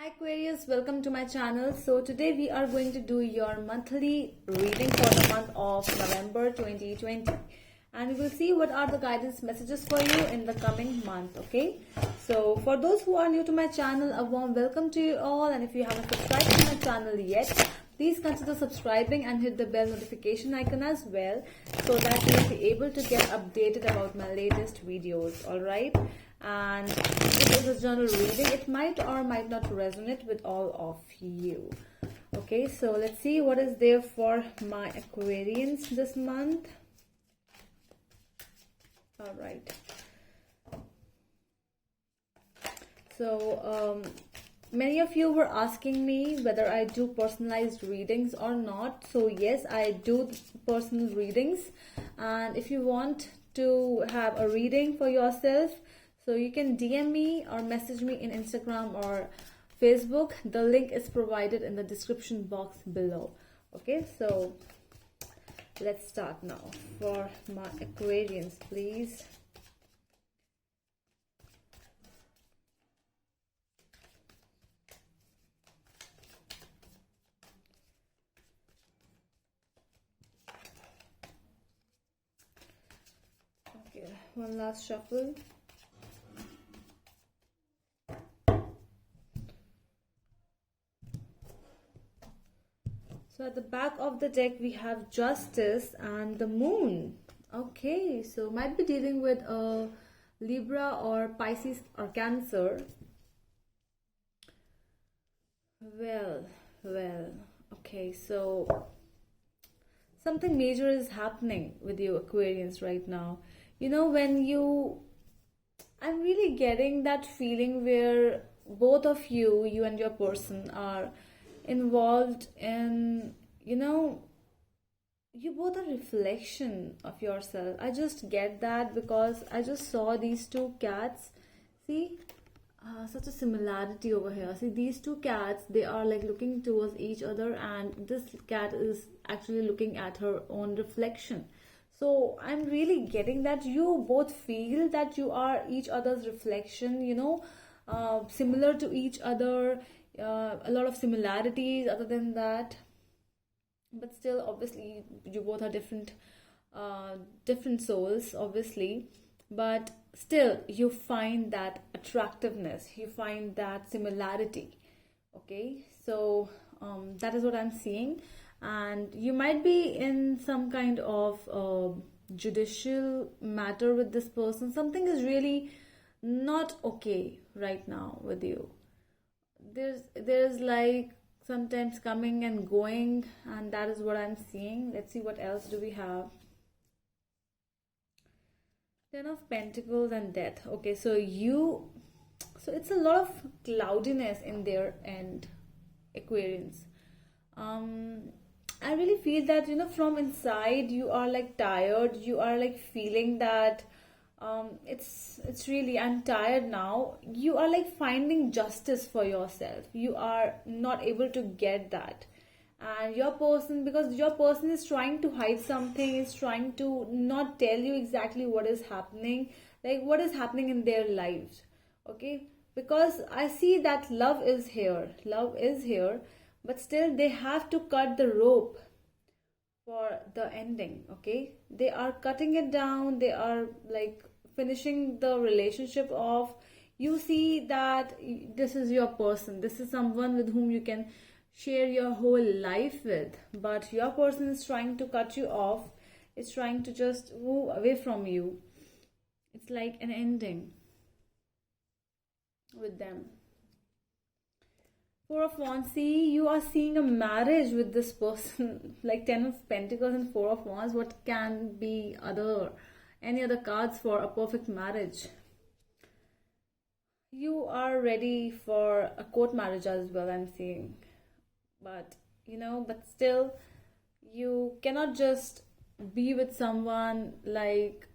Hi Aquarius, welcome to my channel. So today we are going to do your monthly reading for the month of November 2020, and we will see what are the guidance messages for you in the coming month. Okay, so for those who are new to my channel, a warm welcome to you all, and if you haven't subscribed to my channel yet, please consider subscribing and hit the bell notification icon as well, so that you will be able to get updated about my latest videos. All right, and this is a general reading. It might or might not resonate with all of you. Okay, so let's see what is there for my Aquarians this month. All right, so many of you were asking me whether I do personalized readings or not. So yes, I do personal readings, and if you want to have a reading for yourself, so you can DM me or message me in Instagram or Facebook. The link is provided in the description box below. Okay, so let's start now for my Aquarians, please. Okay, one last shuffle. So at the back of the deck, we have Justice and the Moon. Okay, so might be dealing with a Libra or Pisces or Cancer. Well, okay, so something major is happening with you Aquarians right now. You know, I'm really getting that feeling where both of you and your person are involved in, you both are reflection of yourself. I just get that because I just saw these two cats. See, such a similarity over here. See, these two cats, they are like looking towards each other, and this cat is actually looking at her own reflection. So I'm really getting that you both feel that you are each other's reflection, similar to each other, a lot of similarities other than that. But still, obviously, you both are different souls, obviously. But still, you find that attractiveness, you find that similarity. Okay, so that is what I'm seeing. And you might be in some kind of judicial matter with this person. Something is really not okay right now with you. There's like sometimes coming and going, and that is what I'm seeing. Let's see what else do we have. Ten of Pentacles and Death. Okay, so it's a lot of cloudiness in their end, Aquarians. I really feel that, from inside you are like tired. You are like feeling that it's really, I'm tired now. You are like finding justice for yourself. You are not able to get that. And your person, because your person is trying to hide something, is trying to not tell you exactly what is happening, like what is happening in their lives. Okay, because I see that love is here, but still they have to cut the rope for the ending. Okay, they are cutting it down. They are like finishing the relationship off. You see that this is your person, this is someone with whom you can share your whole life with, but your person is trying to cut you off. It's trying to just move away from you. It's like an ending with them. Four of Wands. See, you are seeing a marriage with this person. Like Ten of Pentacles and Four of Wands. What can be any other cards for a perfect marriage? You are ready for a court marriage as well, I'm seeing. But but still, you cannot just be with someone like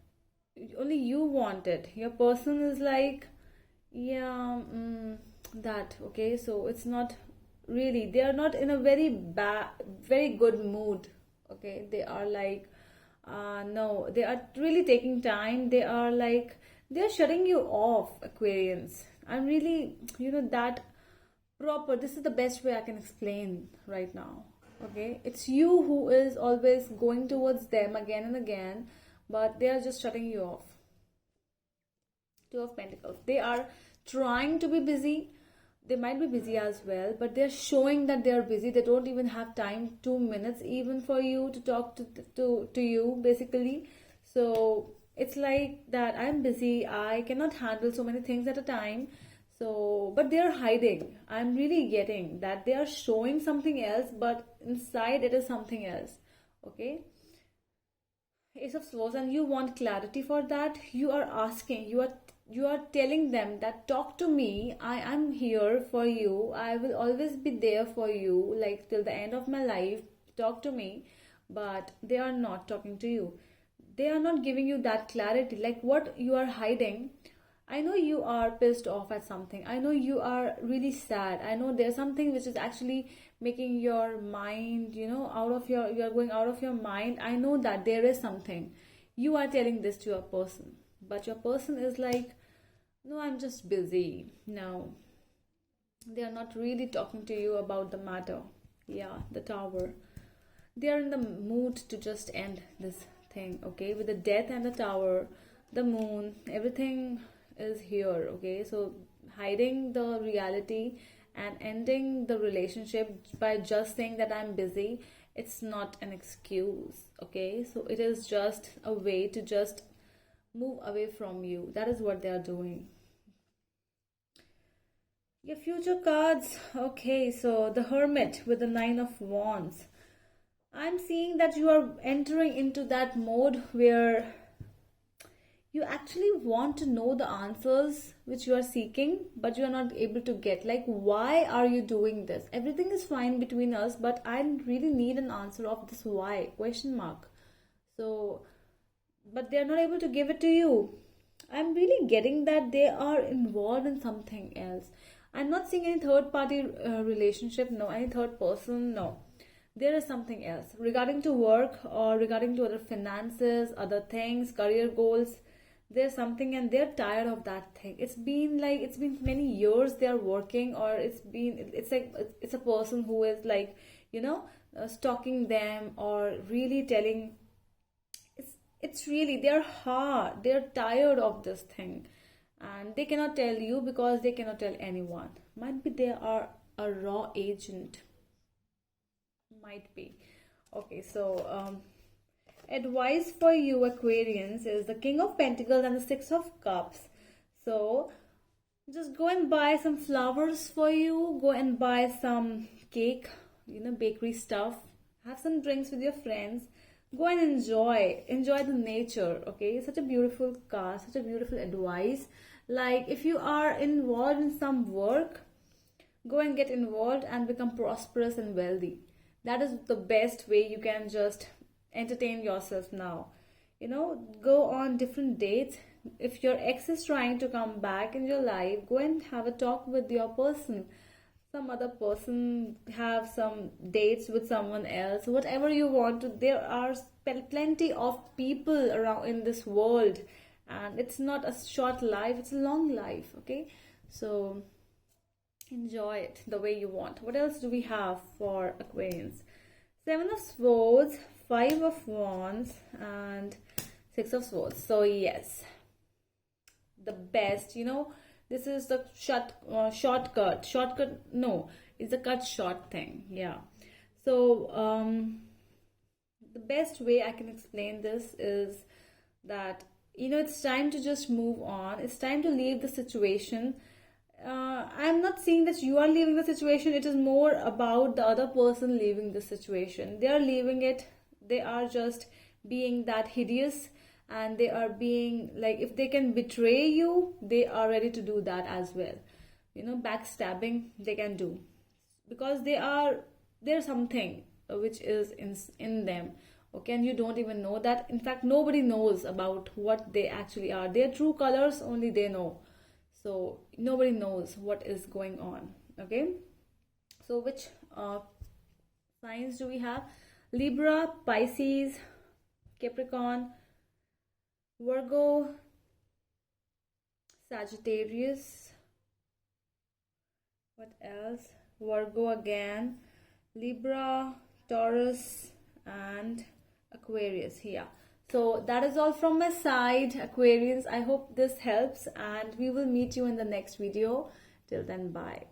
only you want it. Your person is like, yeah, that. Okay, so it's not really, they are not in a very good mood. Okay, they are like, no, they are really taking time. They are like, they are shutting you off, Aquarians. I'm really, that proper. This is the best way I can explain right now. Okay, it's you who is always going towards them again and again, but they are just shutting you off. Two of Pentacles. They are trying to be busy. They might be busy as well, but they're showing that they are busy. They don't even have time, 2 minutes even for you to talk to you, basically. So it's like that I'm busy. I cannot handle so many things at a time. So, but they're hiding. I'm really getting that they are showing something else, but inside it is something else. Okay, Ace of Swords, and you want clarity for that. You are asking, you are telling them that talk to me. I am here for you. I will always be there for you, like till the end of my life. Talk to me. But they are not talking to you. They are not giving you that clarity, like what you are hiding. I know you are pissed off at something. I know you are really sad. I know there's something which is actually making your mind, out of you are going out of your mind. I know that there is something. You are telling this to your person, but your person is like, no, I'm just busy. No, they are not really talking to you about the matter. Yeah, the Tower. They are in the mood to just end this thing, okay? With the Death and the Tower, the Moon, everything is here, okay? So hiding the reality and ending the relationship by just saying that I'm busy, it's not an excuse, okay? So it is just a way to just move away from you. That is what they are doing. Your future cards. Okay, so the Hermit with the Nine of Wands. I'm seeing that you are entering into that mode where you actually want to know the answers which you are seeking, but you are not able to get. Like, why are you doing this? Everything is fine between us, but I really need an answer of this why question mark. So, but they are not able to give it to you. I'm really getting that they are involved in something else. I'm not seeing any third party relationship, no, any third person, no. There is something else regarding to work or regarding to other finances, other things, career goals. There's something, and they're tired of that thing. It's been many years they are working, or it's like it's a person who is like, stalking them, or really telling. It's really, they're hard, they're tired of this thing, and they cannot tell you because they cannot tell anyone. Might be they are a raw agent. Might be. Okay, so advice for you Aquarians is the King of Pentacles and the Six of Cups. So just go and buy some flowers for you, go and buy some cake, bakery stuff, have some drinks with your friends, go and enjoy the nature. Okay, such a beautiful card, such a beautiful advice. Like, if you are involved in some work, go and get involved and become prosperous and wealthy. That is the best way you can just entertain yourself now. Go on different dates. If your ex is trying to come back in your life, go and have a talk with your person, some other person, have some dates with someone else, whatever you want to. There are plenty of people around in this world, and it's not a short life, it's a long life. Okay, so enjoy it the way you want. What else do we have for Aquarians? Seven of Swords, Five of Wands, and Six of Swords. So yes, the best, this is the shortcut. No, it's a cut short thing. Yeah. So the best way I can explain this is that, it's time to just move on. It's time to leave the situation. I'm not saying that you are leaving the situation. It is more about the other person leaving the situation. They are leaving it. They are just being that hideous, and they are being like, if they can betray you, they are ready to do that as well. Backstabbing they can do, because there's something which is in them. Okay, and you don't even know that. In fact, nobody knows about what they actually are. Their true colors only they know. So nobody knows what is going on. Okay, so which signs do we have? Libra, Pisces, Capricorn, Virgo, Sagittarius. What else? Virgo again, Libra, Taurus, and Aquarius here. So that is all from my side, Aquarians. I hope this helps, and we will meet you in the next video. Till then, bye.